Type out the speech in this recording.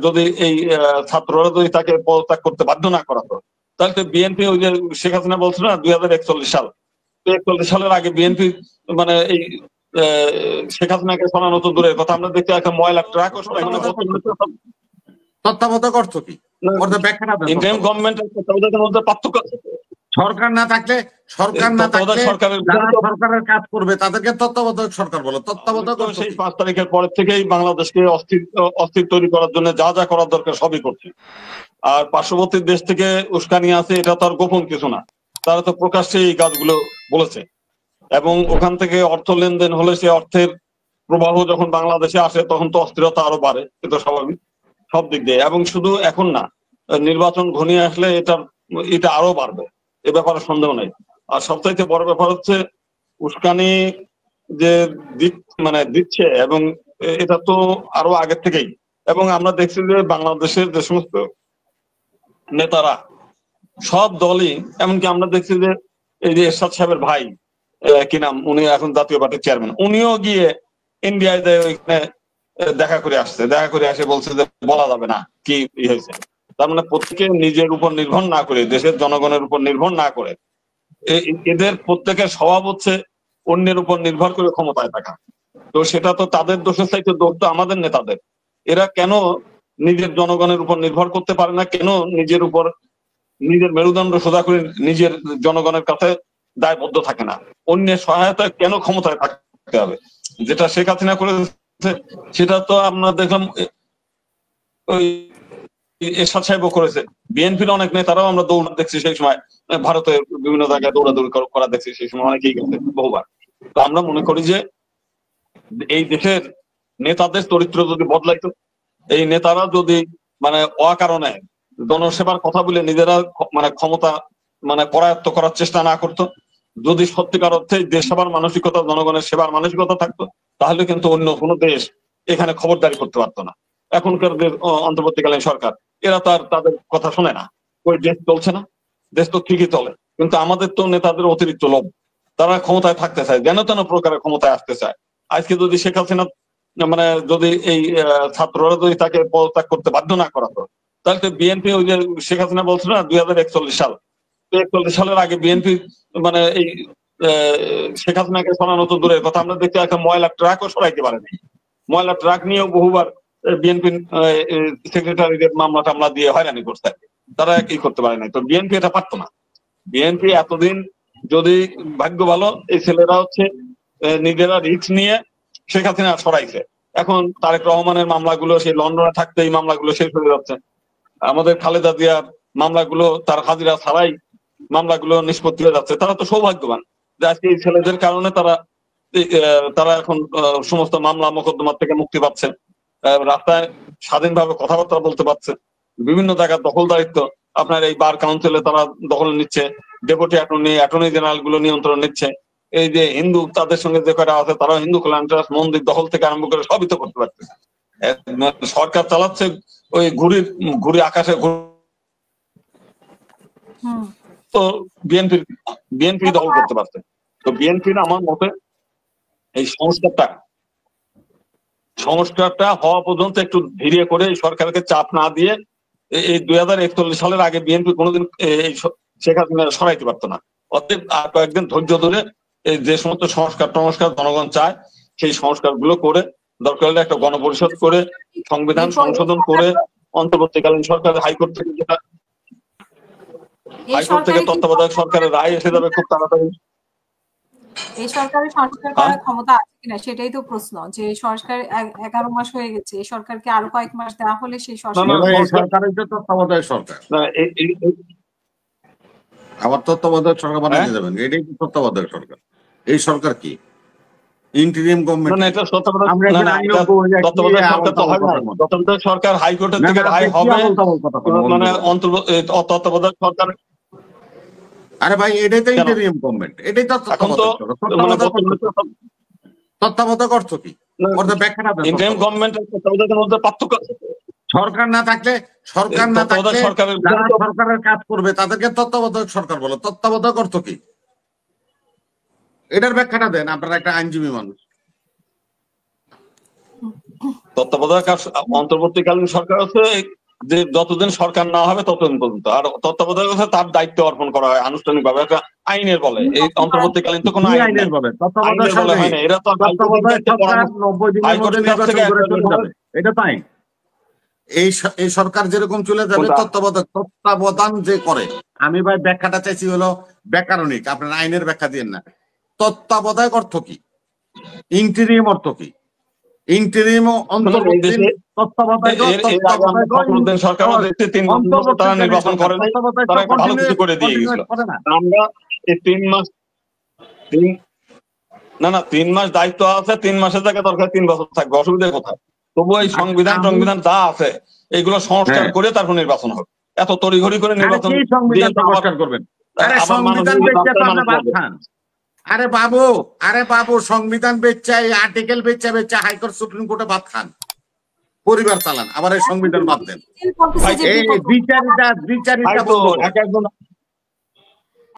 যদি এই ছাত্ররা যদি তাকে পদত্যাগ করতে বাধ্য না করাতো, তাহলে তো বিএনপি ওই যে শেখ হাসিনা বলছিল না 2041 সাল, 41 সালের আগে বিএনপি মানে এই শেখ হাসিনাকে সরানো তো দূরের কথা, আমরা দেখতে একটা ময়লা ট্রাকও তত্ত্বাবধায়ক অর্থ কি? ইন্টারিম গভর্নমেন্টের তত্ত্বাবধায়কের মধ্যে পার্থক্য আছে। সরকার না থাকলে সরকারের কাজ করবে তাদেরকে তত্ত্বাবধায়ক সরকার বলে। তত্ত্বাবধায়ক সেই 5 তারিখের পরের থেকেই বাংলাদেশকে অস্থির তৈরি করার জন্য যা যা করার দরকার সবই করছে। আর পার্শ্ববর্তী দেশ থেকে উস্কানি আছে, এটা তো আর গোপন কিছু না, তারা তো প্রকাশ্যে এই কাজগুলো বলেছে। এবং ওখান থেকে অর্থ লেনদেন হলে সে অর্থের প্রবাহ যখন বাংলাদেশে আসে তখন তো অস্থিরতা আরো বাড়ে, এটা স্বাভাবিক সব দিক দিয়ে। এবং শুধু এখন না, নির্বাচন ঘনিয়ে আসলে এটা আরো বাড়বে, এ ব্যাপারে সন্দেহ নেই। আর সবচাইতে বড় ব্যাপার হচ্ছে উস্কানি যে দিচ্ছে, এবং এটা তো আরো আগে থেকেই। এবং আমরা দেখছি যে বাংলাদেশের যে সমস্ত নেতারা সব দলই, এমনকি আমরা দেখছি যে এই যে এরশাদ সাহেবের ভাই কি নাম, উনি এখন জাতীয় পার্টির চেয়ারম্যান, উনিও গিয়ে ইন্ডিয়ায় ওইখানে দেখা করে আসে বলছে যে বলা যাবে না কি হয়েছে। তার মানে প্রত্যেকে নিজের উপর নির্ভর না করে, দেশের জনগণের উপর নির্ভর না করে, এদের প্রত্যেকের স্বভাব হচ্ছে অন্যের উপর নির্ভর করে ক্ষমতায় থাকা। তো সেটা তো তাদের দোষের চাইতে দোষ তো আমাদের নেতাদের। এরা কেন নিজের জনগণের উপর নির্ভর করতে পারে না, কেন নিজের মেরুদণ্ড সোজা করে নিজের জনগণের কাছে দায়বদ্ধ থাকে না, অন্যের সহায়তা কেন ক্ষমতায় থাকতে হবে? যেটা শেখ হাসিনা করেছে সেটা তো আমরা দেখলাম ওই এরশাদ সাহেবও করেছে, বিএনপির অনেক নেতারাও আমরা দৌড় দেখছি সেই সময়, ভারতের বিভিন্ন জায়গায় দৌড়াদৌড়ি করা দেখছি সেই সময়, অনেকেই গেছে বহুবার। তো আমরা মনে করি যে এই দেশের নেতাদের চরিত্র যদি বদলাইতো, এই নেতারা যদি অকারণে জনসেবার কথা বলে নিজেরা ক্ষমতা করায়ত্ত করার চেষ্টা না করতো, যদি সত্যিকার অর্থে দেশ সেবার মানসিকতা, জনগণের সেবার মানসিকতা থাকতো, তাহলে কিন্তু অন্য কোনো দেশ এখানে খবরদারি করতে পারতো না। এখনকার অন্তর্বর্তীকালীন সরকার, এরা তো আর তাদের কথা শোনে না। ওই দেশ চলছে না, দেশ তো ঠিকই চলে, কিন্তু আমাদের তো নেতাদের অতিরিক্ত লোভ, তারা ক্ষমতায় থাকতে চায়, যেন তেন প্রকারের ক্ষমতায় আসতে চায়। আজকে যদি শেখ হাসিনা যদি এই ছাত্ররা যদি তাকে পদত্যাগ করতে বাধ্য না করাতো, তাহলে তো বিএনপি ওই যে শেখ হাসিনা বলছিল না 2041 সাল, 41 সালের আগে বিএনপি এই শেখ হাসিনাকে সরানো তো দূরের কথা, আমরা দেখতে একটা ময়লা ট্রাকও সরাইতে পারেনি। ময়লা ট্রাক নিয়েও বহুবার বিএনপি সেক্রেটারিদের মামলা টামলা দিয়ে হয়রানি করতে, তারা কি করতে পারে নাই। তো বিএনপি এটা পারতো না। বিএনপি এতদিন যদি ভাগ্য ভালো, এই ছেলেরা হচ্ছে নিজেরা রিস্ক নিয়ে শেখ হাসিনা সরাইছে। এখন তারেক রহমানের মামলাগুলো সেই লন্ডনে থাকতে এই মামলাগুলো শেষ হয়ে যাচ্ছে। আমাদের খালেদা জিয়ার মামলাগুলো তার হাজিরা ছাড়াই মামলাগুলো নিষ্পত্তি হয়ে যাচ্ছে। তারা তো সৌভাগ্যবান যে আজকে এই ছেলেদের কারণে তারা এখন সমস্ত মামলা মোকদ্দমার থেকে মুক্তি পাচ্ছে, রাস্তায় স্বাধীনভাবে কথাবার্তা বলতে পারছে, বিভিন্ন জায়গার দখলদারিত্ব আপনার এই বার কাউন্সিলে তারা দখল নিচ্ছে, ডেপুটি অ্যাটর্নি জেনারেল গুলো নিয়ন্ত্রণ নিচ্ছে। এই যে হিন্দু তাদের সঙ্গে যে কয়টা আছে, তারা হিন্দু কল্যাণ ট্রাস্ট, মন্দির দখল থেকে আরম্ভ করে সবই তো করতে পারছে। সরকার চালাচ্ছে ওই ঘুরি আকাশে তো বিএনপি দখল করতে পারছে। তো বিএনপির আমার মতে এই সংস্কারটা হওয়া পর্যন্ত একটু ধীরে করে সরকারকে চাপ না দিয়ে, এই 2041 সালের আগে বিএনপি কোনোদিন এই শেখ হাসিনা সরাইতে পারতো না। অতএব আর কয়েকদিন ধৈর্য ধরে যে সমস্ত সংস্কার জনগণ চায় সেই সংস্কার গুলো করে, দরকার হলে একটা গণপরিষদ করে, সংবিধান সংশোধন করে, অন্তর্বর্তীকালীন সরকার হাইকোর্ট থেকে তত্ত্বাবধায়ক সরকারের রায় এসে যাবে খুব তাড়াতাড়ি। এই সরকারের সংস্কার করার ক্ষমতা আছে কিনা সেটাই তো প্রশ্ন, যে সরকার 11 মাস হয়ে গেছে, এই সরকারকে আরো কয়েক মাস দেওয়া হলে সেই সরকারের যে তত্ত্বাবধায়ক সরকার, আবার তত্ত্বাবধায়ক সরকার বানিয়ে যাবেন, এটাই তো তত্ত্বাবধায়ক সরকার। এই সরকার কি ইন্টারিম গভর্নমেন্ট? তত্ত্বাবধায়ক সরকার হাইকোর্টের থেকে রায় হবে, তত্ত্বাবধায়ক সরকার। আরে ভাই, এটাই তো ইন্টারিম গভর্নমেন্ট, এটাই তো তত্ত্বাবধায়ক অর্থ কি? ব্যাখ্যাটা ইন্টারিম গভর্নমেন্টের তত্ত্বাবধায়কের মধ্যে পার্থক্য আছে। সরকার না থাকলে সরকারের কাজ করবে তাদেরকে তত্ত্বাবধায়ক সরকার বলে। তত্ত্বাবধায়ক অর্থ কি? এটার ব্যাখ্যাটা দেন, আপনারা একটা আইনজীবী মানুষ। তত্ত্বাবধায়ক আর অন্তর্বর্তীকালীন সরকার হচ্ছে যে যতদিন সরকার না হবে ততদিন পর্যন্ত, আর তত্ত্বাবধায়ক হচ্ছে তার দায়িত্ব অর্পণ করা হয় আনুষ্ঠানিকভাবে একটা আইনের বলে। এই অন্তর্বর্তীকালীন তো কোনো কি আইন আইনের নেই, বলে? আইনের তত্ত্বাবধায়ক বলে হয় না। এরা তো তত্ত্বাবধায়ক সরকার 90 দিনের মধ্যে হাইকোর্টের কাছ নির্বাচন থেকে করে একটা চলে যাবে, এটা তো আইন। এই সরকার যেরকম চলে যাবে, কোনটা? তত্ত্বাবধান যে করে, আমি ভাই ব্যাখ্যাটা চাইছি হলো ব্যাকরণিক, আপনার আইনের ব্যাখ্যা দিয়েন না। তত্ত্বাবধায়ক অর্থ কি? ইন্টিরিম অর্থ কি? ইন্টিরিম অন্তর্বর্তী, তত্ত্বাবধায়ক ফখরুদ্দিন সরকার দেখতে 3 মাস মতো তারা নির্বাচন করে নাই, তারা একটা ভালো কিছু করে দিয়ে গেছিল। আমরা এই 3 মাস না 3 মাস দায়িত্ব আছে, 3 মাসের জায়গায় দরকার 3 বছর থাকবে, অসুবিধা কোথায়? তবু এই সংবিধান যা আছে এগুলো সংস্কার করে তারপর নির্বাচন হবে। এত তড়িঘড়ি করে নির্বাচন সংবিধান সংস্কার করবেন? আরে সংবিধান বেচে তো আপনি ভাত খান। আরে বাবু সংবিধান বেচে, আর্টিকেল বেচে হাইকোর্ট সুপ্রিম কোর্টে ভাত খান, পরিবার চালান, আবার এই সংবিধান বাদ দেন। এই বিচারিতা